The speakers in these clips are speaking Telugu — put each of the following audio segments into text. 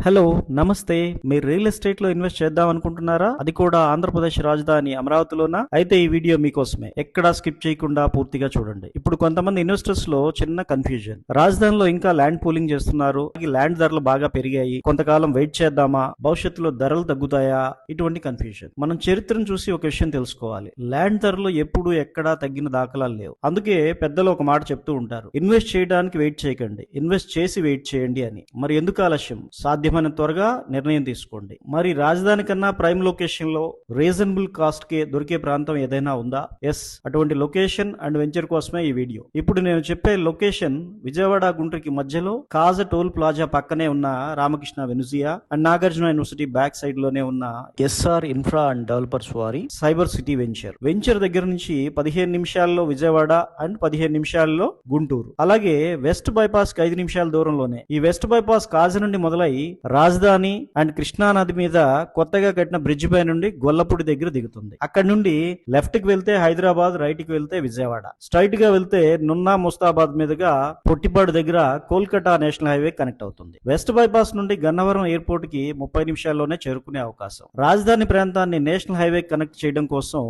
హలో నమస్తే. మీరు రియల్ ఎస్టేట్ లో ఇన్వెస్ట్ చేద్దాం అనుకుంటున్నారా? అది కూడా ఆంధ్రప్రదేశ్ రాజధాని అమరావతిలోనా? అయితే ఈ వీడియో మీకోసమే. ఎక్కడా స్కిప్ చేయకుండా పూర్తిగా చూడండి. ఇప్పుడు కొంతమంది ఇన్వెస్టర్స్ లో చిన్న కన్ఫ్యూజన్. రాజధానిలో ఇంకా ల్యాండ్ పూలింగ్ చేస్తున్నారు, ఈ ల్యాండ్ ధరలు బాగా పెరిగాయి, కొంతకాలం వెయిట్ చేద్దామా, భవిష్యత్తులో ధరలు తగ్గుతాయా, ఇటువంటి కన్ఫ్యూజన్. మనం చరిత్రను చూసి ఒక విషయం తెలుసుకోవాలి. ల్యాండ్ ధరలు ఎప్పుడు ఎక్కడా తగ్గిన దాఖలాలు లేవు. అందుకే పెద్దలు ఒక మాట చెప్తూ ఉంటారు, ఇన్వెస్ట్ చేయడానికి వెయిట్ చేయకండి, ఇన్వెస్ట్ చేసి వెయిట్ చేయండి అని. మరి ఎందుకు ఆలస్యం? సాధ్యమైన త్వరగా నిర్ణయం తీసుకోండి. మరి రాజధాని కన్నా ప్రైమ్ లొకేషన్ లో రీజనబుల్ కాస్ట్ కి దొరికే ప్రాంతం ఏదైనా ఉందా? ఎస్, అటువంటి లొకేషన్ అండ్ వెంచర్ కోసమే ఈ వీడియో. ఇప్పుడు నేను చెప్పే లొకేషన్ విజయవాడ గుంటూరుకి మధ్యలో కాజ టోల్ ప్లాజా పక్కనే ఉన్న రామకృష్ణ వెనుజియా and Nagarjuna university back side లోనే ఉన్న ఎస్ఆర్ ఇన్ఫ్రా అండ్ డెవలపర్స్ వారి సైబర్ సిటీ వెంచర్ దగ్గర నుంచి 15 నిమిషాల్లో విజయవాడ అండ్ 15 నిమిషాల్లో గుంటూరు. అలాగే వెస్ట్ బైపాస్ కి 5 నిమిషాల దూరంలోనే. ఈ వెస్ట్ బైపాస్ కాజ నుండి మొదలై రాజధాని అండ్ కృష్ణా నది మీద కొత్తగా కట్టిన బ్రిడ్జ్ పై నుండి గొల్లపూడి దగ్గర దిగుతుంది. అక్కడ నుండి లెఫ్ట్ కి వెళ్తే హైదరాబాద్, రైట్ కి వెళ్తే విజయవాడ, స్ట్రైట్ గా వెళ్తే నున్నా ముస్తాబాద్ మీదుగా పొట్టిపాడు దగ్గర కోల్కతా నేషనల్ హైవే కనెక్ట్ అవుతుంది. వెస్ట్ బైపాస్ నుండి గన్నవరం ఎయిర్పోర్ట్ కి 30 నిమిషాల్లోనే చేరుకునే అవకాశం. రాజధాని ప్రాంతాన్ని నేషనల్ హైవే కనెక్ట్ చేయడం కోసం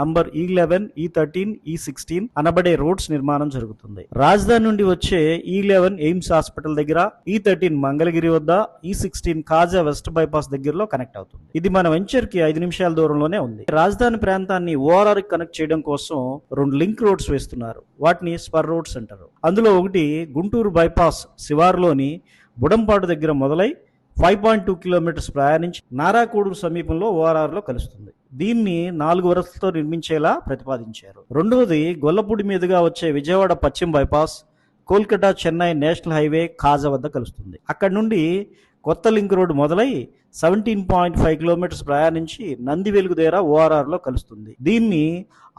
నంబర్ E11, E13, E16 అనబడే రోడ్స్ నిర్మాణం జరుగుతుంది. రాజధాని నుండి వచ్చే E11 ఎయిమ్స్ హాస్పిటల్ దగ్గర, E13 మంగళగిరి వద్ద, E16 కాజా వెస్ట్ బైపాస్ దగ్గరలో కనెక్ట్ అవుతుంది. ఇది మన వెంచర్ కి 5 నిమిషాల దూరంలోనే ఉంది. రాజధాని ప్రాంతాన్ని ORR కనెక్ట్ చేయడం కోసం 2 లింక్ రోడ్స్ వేస్తున్నారు. వాటిని స్పర్ రోడ్స్ అంటారు. అందులో ఒకటి గుంటూరు బైపాస్ శివారులోని బుడంపాడు దగ్గర మొదలై 5.2 కిలోమీటర్స్ ప్రయాణించి నారాకోడూరు సమీపంలో ORR లో కలుస్తుంది. దీన్ని 4 వరుసలతో నిర్మించేలా ప్రతిపాదించారు. రెండవది గొల్లపూడి మీదుగా వచ్చే విజయవాడ పశ్చిమ bypass Kolkata Chennai national highway Kaja వద్ద కలుస్తుంది. అక్కడ నుండి కొత్త లింక్ రోడ్డు మొదలై 17.5 కిలోమీటర్స్ ప్రయాణించి నంది వెలుగు దగ్గర ORR లో కలుస్తుంది. దీన్ని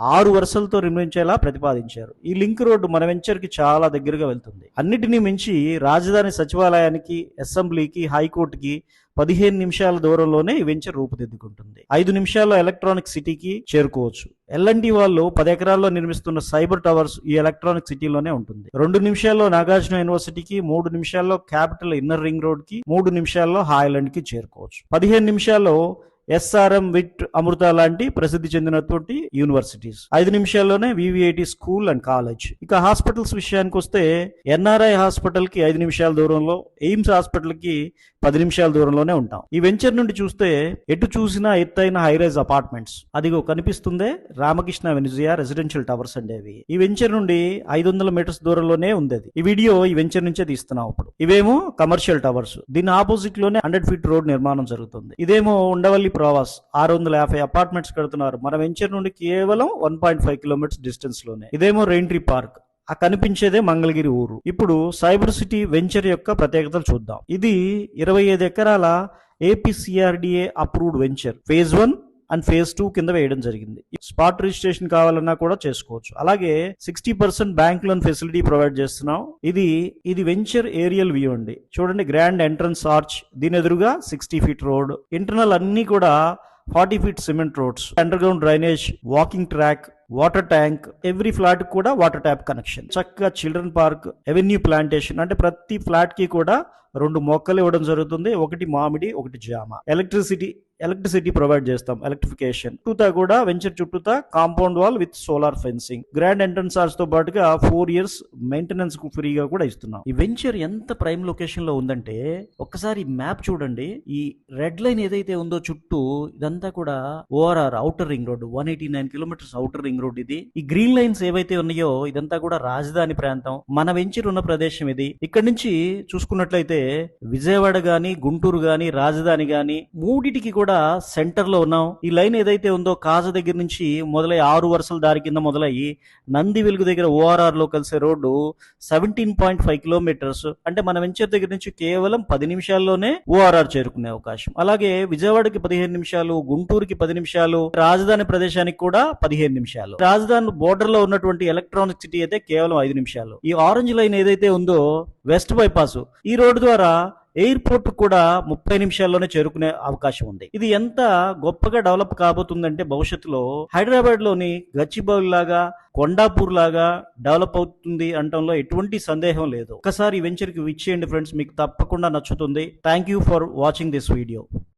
6 వరుసలతో నిర్మించేలా ప్రతిపాదించారు. ఈ లింక్ రోడ్డు మన వెంచర్ కి చాలా దగ్గరగా వెళ్తుంది. అన్నిటినీ మించి రాజధాని సచివాలయానికి, అసెంబ్లీకి, హైకోర్టుకి 15 నిమిషాల దూరంలోనే ఈ వెంచర్ రూపుదిద్దుకుంటుంది. 5 నిమిషాల్లో ఎలక్ట్రానిక్ సిటీకి చేరుకోవచ్చు. L&T వాళ్ళు 10 ఎకరాల్లో నిర్మిస్తున్న సైబర్ టవర్స్ ఈ ఎలక్ట్రానిక్ సిటీలోనే ఉంటుంది. 2 నిమిషాల్లో నాగార్జున యూనివర్సిటీకి, 3 నిమిషాల్లో క్యాపిటల్ ఇన్నర్ రింగ్ రోడ్ కి, 3 నిమిషాల్లో హాయ్లాండ్ కి చేరుకోవచ్చు. 15 నిమిషాల్లో SRM, విట్, అమృత లాంటి ప్రసిద్ధి చెందినటువంటి యూనివర్సిటీస్. 5 నిమిషాల్లోనే VVIT స్కూల్ అండ్ కాలేజ్. ఇక హాస్పిటల్స్ విషయానికి వస్తే NRI హాస్పిటల్ కి 5 నిమిషాల దూరంలో, ఎయిమ్స్ హాస్పిటల్ కి 10 నిమిషాల దూరంలోనే ఉంటాం. ఈ వెంచర్ నుండి చూస్తే ఎటు చూసినా ఎత్తైన హైరైజ్ అపార్ట్మెంట్స్. అదిగో కనిపిస్తుందే రామకృష్ణ వెనుజియా రెసిడెన్షియల్ టవర్స్ అండేవి. ఈ వెంచర్ నుండి 500 మీటర్స్ దూరంలోనే ఉంది. ఈ వీడియో ఈ వెంచర్ నుంచే తీస్తున్నాం. ఇప్పుడు ఇవేమో కమర్షియల్ టవర్స్. దీని ఆపోజిట్ లోనే 100 ఫీట్ రోడ్ నిర్మాణం జరుగుతుంది. ఇదేమో ఉండవల్లి ప్రావాస్ 650 అపార్ట్మెంట్స్ కడుతున్నారు. మన వెంచర్ నుండి కేవలం 1.5 కిలోమీటర్స్ డిస్టెన్స్ లోనే. ఇదేమో రెయిన్ ట్రీ పార్క్. ఆ కనిపించేదే మంగళగిరి ఊరు. ఇప్పుడు సైబర్ సిటీ వెంచర్ యొక్క ప్రత్యేకతలు చూద్దాం. ఇది 25 ఎకరాల APCRDA approved venture. Phase 1 and phase 2 కింద వేయడం జరిగింది. స్పాట్ రిజిస్ట్రేషన్ కావాలన్నా కూడా చేసుకోవచ్చు. అలాగే 60% బ్యాంక్ లోన్ ఫెసిలిటీ ప్రొవైడ్ చేస్తున్నాం. ఇది వెంచర్ ఏరియల్ వ్యూ అండి. చూడండి, గ్రాండ్ ఎంట్రన్స్ ఆర్చ్, దీని ఎదురుగా 60 ఫీట్ రోడ్, ఇంటర్నల్ అన్ని కూడా 40 feet cement roads, under ground drainage, walking track, water tank, every flat కూడా వాటర్ ట్యాప్ కనెక్షన్, చక్కగా చిల్డ్రన్ పార్క్, ఎవెన్యూ ప్లాంటేషన్. అంటే ప్రతి ఫ్లాట్ కి కూడా 2 మొక్కలు ఇవ్వడం జరుగుతుంది. ఒకటి మామిడి, ఒకటి జామ. ఎలక్ట్రిసిటీ ప్రొవైడ్ చేస్తాం, ఎలక్ట్రిఫికేషన్. చుట్టూతా కూడా వెంచర్ చుట్టూతా compound wall with solar fencing. Grand entrance arch తో పాటుగా 4 ఇయర్స్ మెయింటెనెన్స్ కు ఫ్రీగా కూడా ఇస్తున్నాం. ఈ వెంచర్ ఎంత ప్రైమ్ లొకేషన్ లో ఉందంటే ఒక్కసారి మ్యాప్ చూడండి. ఈ రెడ్ లైన్ ఏదైతే ఉందో చుట్టూ ఇదంతా కూడా ORR outer ring road, 189 kilometres outer ring road ఇది. ఈ గ్రీన్ లైన్స్ ఏవైతే ఉన్నాయో ఇదంతా కూడా రాజధాని ప్రాంతం. మన వెంచర్ ఉన్న ప్రదేశం ఇది. ఇక్కడ నుంచి చూసుకున్నట్లయితే విజయవాడ గాని, గుంటూరు గాని, రాజధాని గాని మూడిటికి కూడా సెంటర్ లో ఉన్నాం. ఈ లైన్ ఏదైతే ఉందో కాజ దగ్గర నుంచి మొదలై 6 వరుసల దారి కింద మొదలయ్యి నంది వెలుగు దగ్గర ORR లో కలిసే రోడ్డు 17.5 కిలోమీటర్స్. అంటే మన వెంచర్ దగ్గర నుంచి కేవలం 10 నిమిషాల్లోనే ORR చేరుకునే అవకాశం. అలాగే విజయవాడకి 15 నిమిషాలు, గుంటూరుకి 10 నిమిషాలు, రాజధాని ప్రదేశానికి కూడా 15 నిమిషాలు. రాజధాని బోర్డర్ లో ఉన్నటువంటి ఎలక్ట్రానిక్ సిటీ అయితే కేవలం 5 నిమిషాలు. ఈ ఆరెంజ్ లైన్ ఏదైతే ఉందో వెస్ట్ బైపాస్, ఈ రోడ్డు ద్వారా ఎయిర్పోర్ట్ కూడా 30 నిమిషాల్లోనే చేరుకునే అవకాశం ఉంది. ఇది ఎంత గొప్పగా డెవలప్ కాబోతుందంటే భవిష్యత్తులో హైదరాబాద్ లోని గచ్చిబౌలి లాగా, కొండాపూర్ లాగా డెవలప్ అవుతుంది అనటంలో ఎటువంటి సందేహం లేదు. ఒకసారి ఈ వెంచర్ కి విచ్చేయండి ఫ్రెండ్స్, మీకు తప్పకుండా నచ్చుతుంది. Thank you for watching this video.